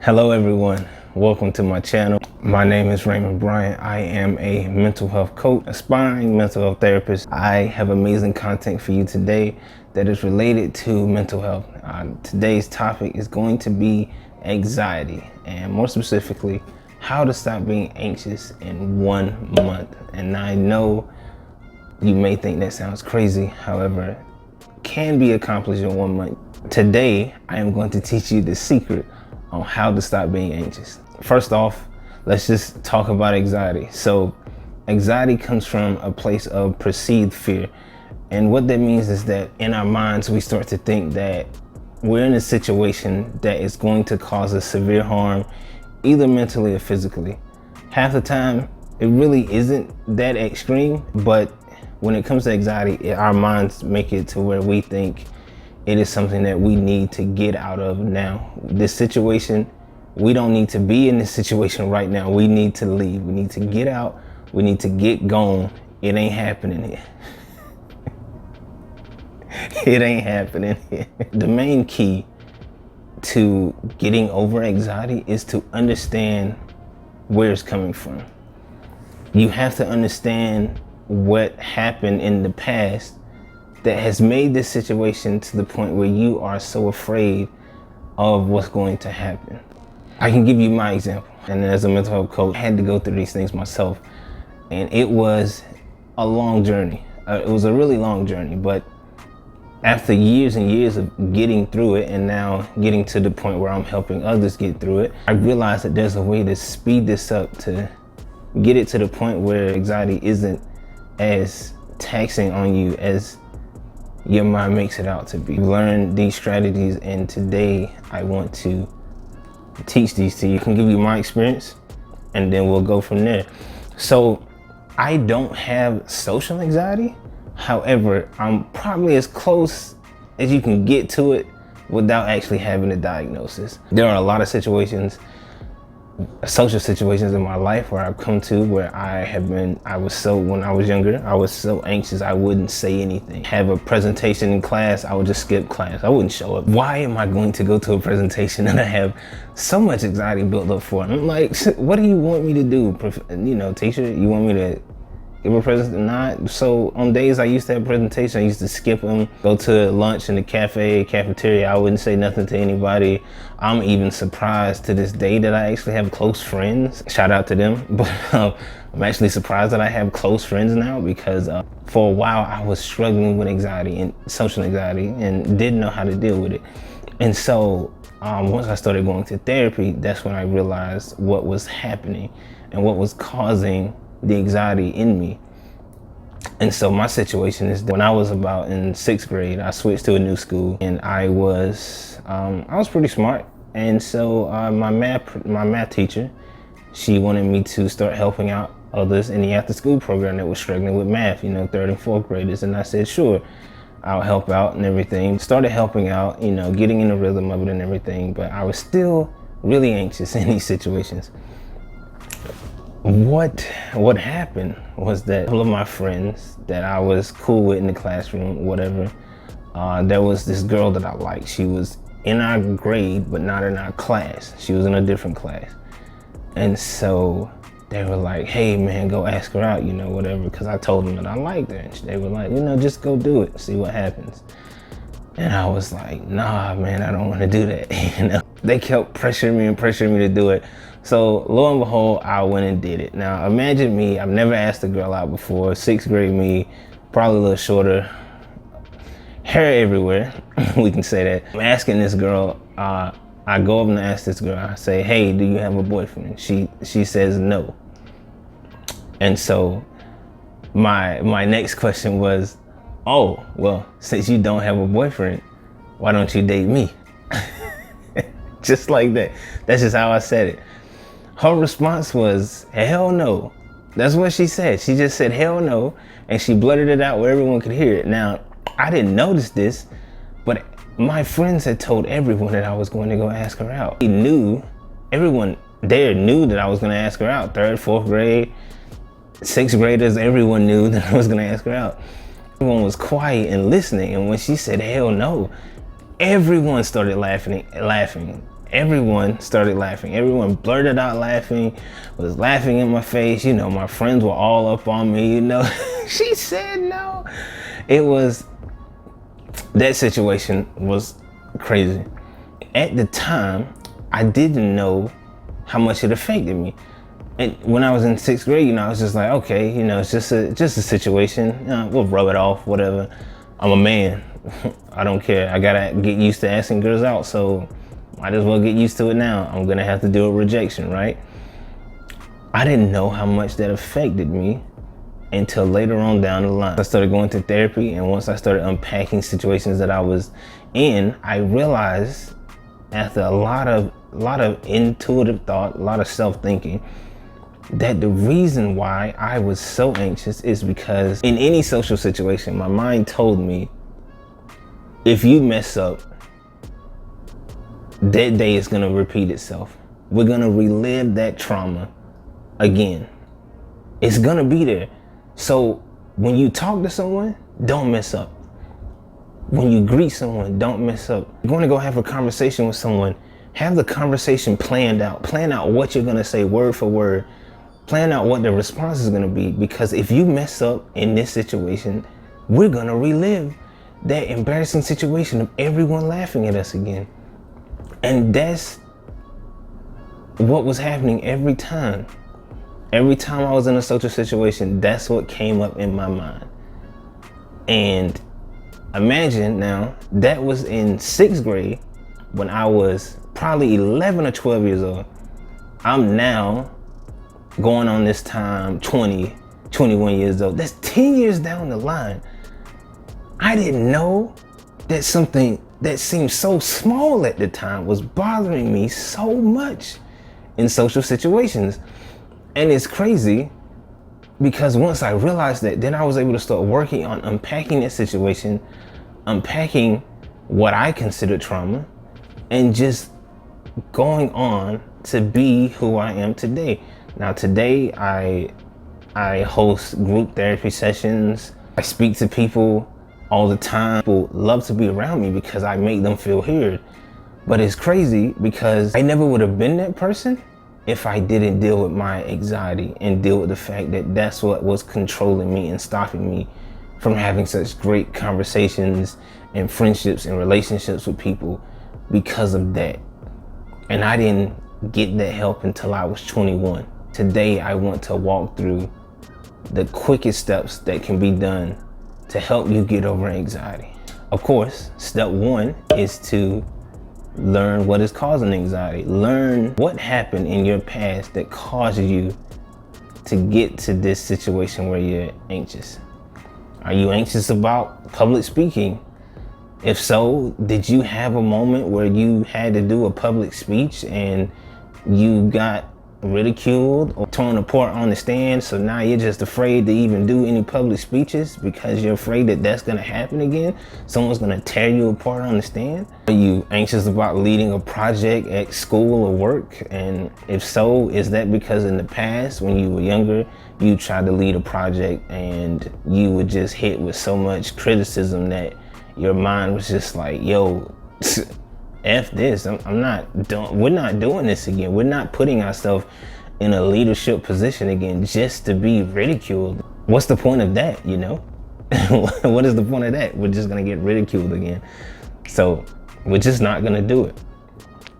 Hello everyone, welcome to my channel. My name is Raymond Bryant. I am a mental health coach, aspiring mental health therapist. I have amazing content for you today that is related to mental health. Today's topic is going to be anxiety, and more specifically, how to stop being anxious in 1 month. And I know you may think that sounds crazy, however, can be accomplished in 1 month. Today, I am going to teach you the secret on how to stop being anxious. First off, let's just talk about anxiety. So anxiety comes from a place of perceived fear. And what that means is that in our minds, we start to think that we're in a situation that is going to cause us severe harm, either mentally or physically. Half the time, it really isn't that extreme, but when it comes to anxiety, our minds make it to where we think it is something that we need to get out of now. This situation, we don't need to be in this situation right now. We need to leave. We need to get out. We need to get gone. It ain't happening here. It ain't happening here. The main key to getting over anxiety is to understand where it's coming from. You have to understand what happened in the past that has made this situation to the point where you are so afraid of what's going to happen. I can give you my example. And as a mental health coach, I had to go through these things myself. And it was a long journey. It was a really long journey, but after years and years of getting through it and now getting to the point where I'm helping others get through it, I realized that there's a way to speed this up to get it to the point where anxiety isn't as taxing on you as your mind makes it out to be. Learn these strategies, and today I want to teach these to you. I can give you my experience and then we'll go from there. So I don't have social anxiety. However, I'm probably as close as you can get to it without actually having a diagnosis. There are a lot of situations, social situations in my life where I've come to where when I was younger, I was so anxious I wouldn't say anything. Have a presentation in class, I would just skip class. I wouldn't show up. Why am I going to go to a presentation that I have so much anxiety built up for? I'm like, what do you want me to do? Teacher, you want me to give a presentation? Not. So on days I used to have presentations, I used to skip them, go to lunch in the cafeteria. I wouldn't say nothing to anybody. I'm even surprised to this day that I actually have close friends. Shout out to them. But I'm actually surprised that I have close friends now because for a while I was struggling with anxiety and social anxiety and didn't know how to deal with it. And so once I started going to therapy, that's when I realized what was happening and what was causing the anxiety in me. And so my situation is that when I was about in 6th grade, I switched to a new school, and I was pretty smart. And so my math teacher, she wanted me to start helping out others in the after school program that was struggling with math, 3rd and 4th graders. And I said, sure, I'll help out and everything. Started helping out, getting in the rhythm of it and everything, but I was still really anxious in these situations. What happened was that a couple of my friends that I was cool with in the classroom, whatever, there was this girl that I liked. She was in our grade, but not in our class. She was in a different class. And so they were like, hey man, go ask her out, whatever, because I told them that I liked her. And they were like, just go do it, see what happens. And I was like, nah, man, I don't want to do that. They kept pressuring me to do it. So lo and behold, I went and did it. Now imagine me, I've never asked a girl out before, 6th grade me, probably a little shorter, hair everywhere, we can say that. I'm asking this girl, I go up and ask this girl, I say, hey, do you have a boyfriend? She says no. And so my next question was, oh, well, since you don't have a boyfriend, why don't you date me? Just like that. That's just how I said it. Her response was, hell no. That's what she said. She just said, hell no. And she blurted it out where everyone could hear it. Now, I didn't notice this, but my friends had told everyone that I was going to go ask her out. Everyone there knew that I was going to ask her out. 3rd, 4th grade, 6th graders, everyone knew that I was going to ask her out. Everyone was quiet and listening. And when she said, hell no, everyone started laughing. everyone started laughing. Everyone blurted out laughing, was laughing in my face. You know, my friends were all up on me, you know. She said no. That situation was crazy. At the time, I didn't know how much it affected me. And when I was in 6th grade, you know, I was just like, okay, you know, it's just a situation. You know, we'll rub it off, whatever. I'm a man. I don't care. I gotta get used to asking girls out, so might as well get used to it now. I'm gonna have to deal with rejection, right? I didn't know how much that affected me until later on down the line. I started going to therapy, and once I started unpacking situations that I was in, I realized after a lot of intuitive thought, a lot of self-thinking, that the reason why I was so anxious is because in any social situation, my mind told me, if you mess up, that day is gonna repeat itself. We're gonna relive that trauma again. It's gonna be there. So when you talk to someone, don't mess up. When you greet someone, don't mess up. You're going to go have a conversation with someone, have the conversation planned out. Plan out what you're gonna say word for word. Plan out what the response is gonna be, because if you mess up in this situation, we're gonna relive that embarrassing situation of everyone laughing at us again. And that's what was happening every time. Every time I was in a social situation, that's what came up in my mind. And imagine now, that was in 6th grade when I was probably 11 or 12 years old. I'm now going on this time 20, 21 years old. That's 10 years down the line. I didn't know that something that seemed so small at the time was bothering me so much in social situations. And it's crazy because once I realized that, then I was able to start working on unpacking that situation, unpacking what I consider trauma, and just going on to be who I am today. Now today I host group therapy sessions. I speak to people all the time. People love to be around me because I make them feel heard. But it's crazy because I never would have been that person if I didn't deal with my anxiety and deal with the fact that that's what was controlling me and stopping me from having such great conversations and friendships and relationships with people because of that. And I didn't get that help until I was 21. Today, I want to walk through the quickest steps that can be done to help you get over anxiety. Of course, step 1 is to learn what is causing anxiety. Learn what happened in your past that caused you to get to this situation where you're anxious. Are you anxious about public speaking? If so, did you have a moment where you had to do a public speech and you got ridiculed or torn apart on the stand, so now you're just afraid to even do any public speeches because you're afraid that that's going to happen again? Someone's going to tear you apart on the stand? Are you anxious about leading a project at school or work? And if so, is that because in the past when you were younger you tried to lead a project and you were just hit with so much criticism that your mind was just like, yo, F this, we're not doing this again. We're not putting ourselves in a leadership position again just to be ridiculed. What's the point of that, you know? What is the point of that? We're just gonna get ridiculed again. So we're just not gonna do it.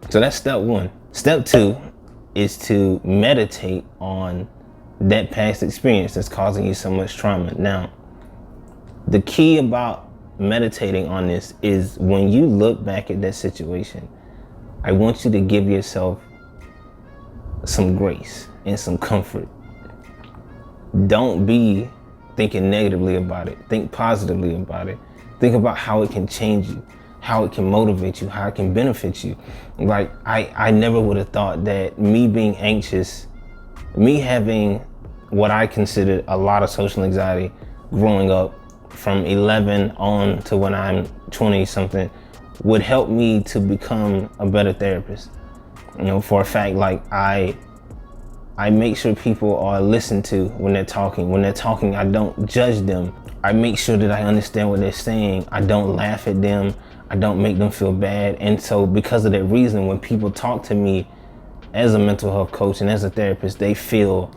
So that's step 1. Step 2 is to meditate on that past experience that's causing you so much trauma. Now, the key about meditating on this is when you look back at that situation, I want you to give yourself some grace and some comfort. Don't be thinking negatively about it. Think positively about it. Think about how it can change you, how it can motivate you, how it can benefit you. Like, I never would have thought that me being anxious, me having what I considered a lot of social anxiety growing up from 11 on to when I'm 20 something, would help me to become a better therapist. You know, for a fact, like I make sure people are listened to when they're talking. When they're talking, I don't judge them. I make sure that I understand what they're saying. I don't laugh at them. I don't make them feel bad. And so because of that reason, when people talk to me as a mental health coach and as a therapist, they feel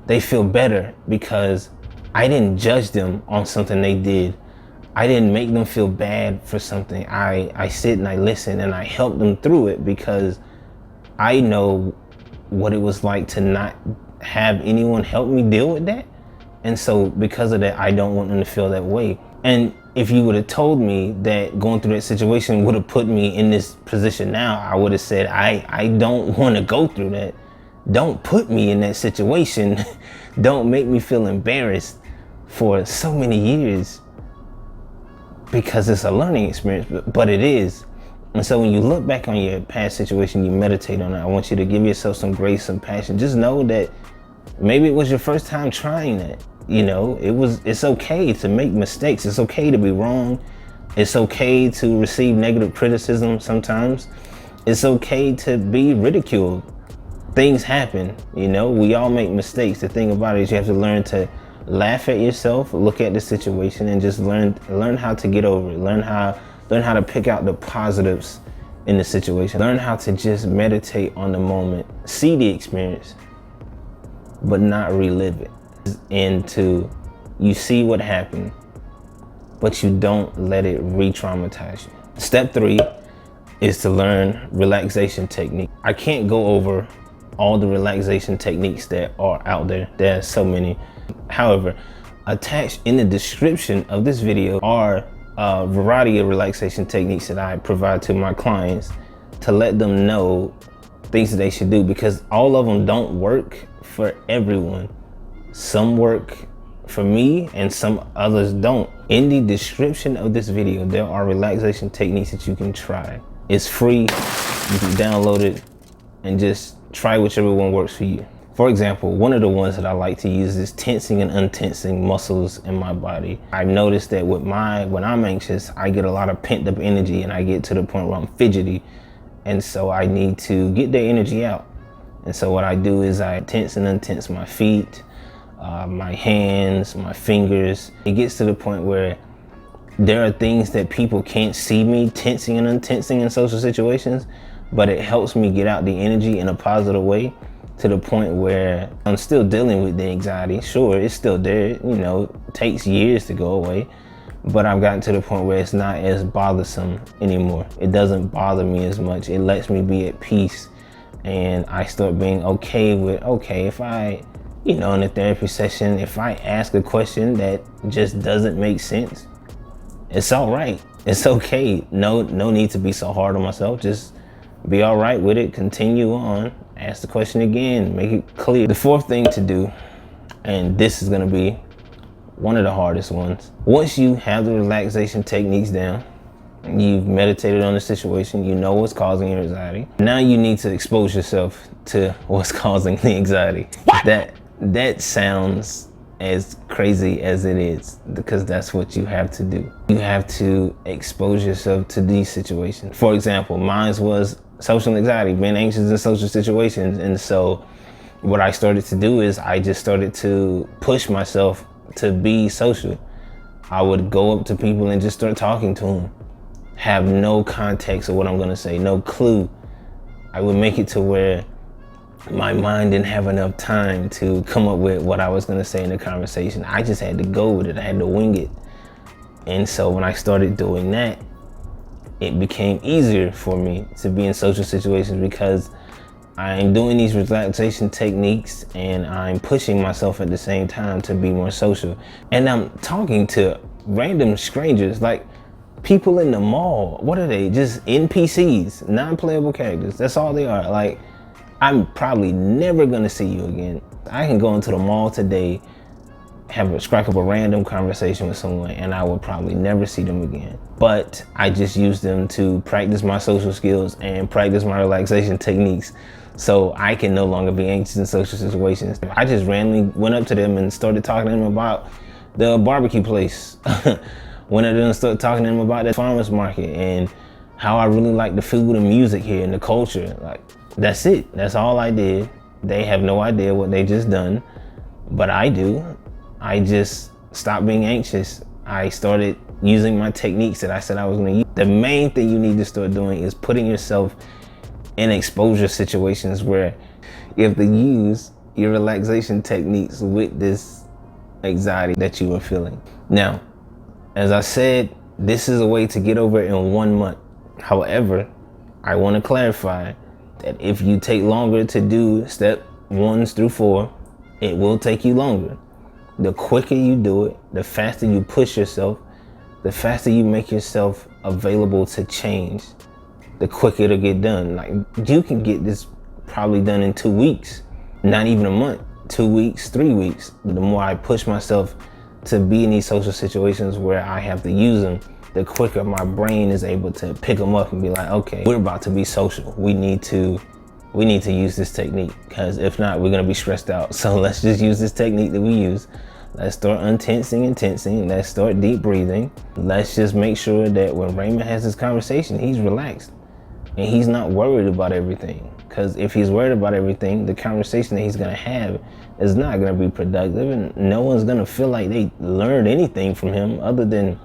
better because I didn't judge them on something they did. I didn't make them feel bad for something. I sit and I listen and I help them through it because I know what it was like to not have anyone help me deal with that. And so because of that, I don't want them to feel that way. And if you would have told me that going through that situation would have put me in this position now, I would have said, I don't want to go through that. Don't put me in that situation. Don't make me feel embarrassed for so many years, because it's a learning experience, but it is. And so when you look back on your past situation, you meditate on it. I want you to give yourself some grace, some passion. Just know that maybe it was your first time trying that. You know, it's okay to make mistakes. It's okay to be wrong. It's okay to receive negative criticism sometimes. It's okay to be ridiculed. Things happen, you know, we all make mistakes. The thing about it is you have to learn to laugh at yourself, look at the situation, and just learn how to get over it. Learn how to pick out the positives in the situation. Learn how to just meditate on the moment, see the experience, but not relive it. And you see what happened, but you don't let it re-traumatize you. Step 3 is to learn relaxation technique. I can't go over all the relaxation techniques that are out there. There are so many. However, attached in the description of this video are a variety of relaxation techniques that I provide to my clients to let them know things that they should do, because all of them don't work for everyone. Some work for me and some others don't. In the description of this video, there are relaxation techniques that you can try. It's free, you can download it and just try whichever one works for you. For example, one of the ones that I like to use is tensing and untensing muscles in my body. I've noticed that when I'm anxious, I get a lot of pent up energy and I get to the point where I'm fidgety. And so I need to get that energy out. And so what I do is I tense and untense my feet, my hands, my fingers. It gets to the point where there are things that people can't see me tensing and untensing in social situations, but it helps me get out the energy in a positive way, to the point where I'm still dealing with the anxiety. Sure, it's still there, you know, it takes years to go away, but I've gotten to the point where it's not as bothersome anymore. It doesn't bother me as much. It lets me be at peace, and I start being okay with, if I, you know, in a therapy session, if I ask a question that just doesn't make sense, it's all right. It's okay. No need to be so hard on myself. Just be all right with it. Continue on. Ask the question again. Make it clear. The 4th thing to do, and this is going to be one of the hardest ones. Once you have the relaxation techniques down, you've meditated on the situation, you know what's causing your anxiety. Now you need to expose yourself to what's causing the anxiety. What? That sounds as crazy as it is, because that's what you have to do. You have to expose yourself to these situations. For example, mine was social anxiety, being anxious in social situations. And so what I started to do is I just started to push myself to be social. I would go up to people and just start talking to them. Have no context of what I'm gonna say, no clue. I would make it to where my mind didn't have enough time to come up with what I was gonna say in the conversation. I just had to go with it, I had to wing it. And so when I started doing that, it became easier for me to be in social situations, because I'm doing these relaxation techniques and I'm pushing myself at the same time to be more social. And I'm talking to random strangers, like people in the mall. What are they? Just NPCs, non-playable characters. That's all they are. Like, I'm probably never gonna see you again. I can go into the mall today, strike up a random conversation with someone, and I will probably never see them again. But I just use them to practice my social skills and practice my relaxation techniques, so I can no longer be anxious in social situations. I just randomly went up to them and started talking to them about the barbecue place. Went up to them and started talking to them about the farmer's market and how I really like the food and music here and the culture. Like, that's it. That's all I did. They have no idea what they just done, but I do. I just stopped being anxious. I started using my techniques that I said I was gonna use. The main thing you need to start doing is putting yourself in exposure situations where you have to use your relaxation techniques with this anxiety that you are feeling. Now, as I said, this is a way to get over it in 1 month. However, I want to clarify that if you take longer to do step 1s through 4, it will take you longer. The quicker you do it, the faster you push yourself, the faster you make yourself available to change, the quicker it'll get done. Like, you can get this probably done in 2 weeks, not even a month, 2 weeks, 3 weeks. The more I push myself to be in these social situations where I have to use them, the quicker my brain is able to pick them up and be like, okay, we're about to be social. We need to use this technique, because if not, we're gonna be stressed out. So let's just use this technique that we use. Let's start untensing and tensing. Let's start deep breathing. Let's just make sure that when Raymond has this conversation, he's relaxed and he's not worried about everything. Because if he's worried about everything, the conversation that he's gonna have is not gonna be productive, and no one's gonna feel like they learned anything from him other than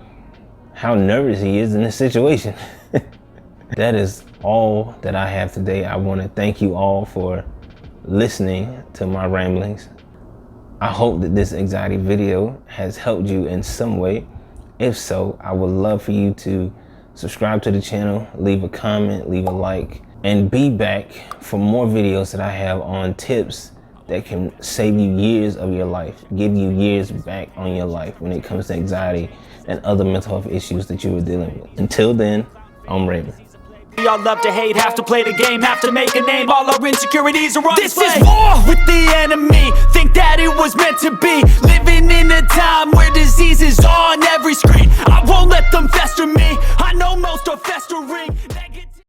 how nervous he is in this situation. That is all that I have today. I want to thank you all for listening to my ramblings. I hope that this anxiety video has helped you in some way. If so, I would love for you to subscribe to the channel, leave a comment, leave a like, and be back for more videos that I have on tips that can save you years of your life, give you years back on your life when it comes to anxiety and other mental health issues that you are dealing with. Until then, I'm Raymond. We all love to hate, have to play the game, have to make a name. All our insecurities are on display. This is war with the enemy. Think that it was meant to be. Living in a time where disease is on every screen. I won't let them fester me. I know most are festering.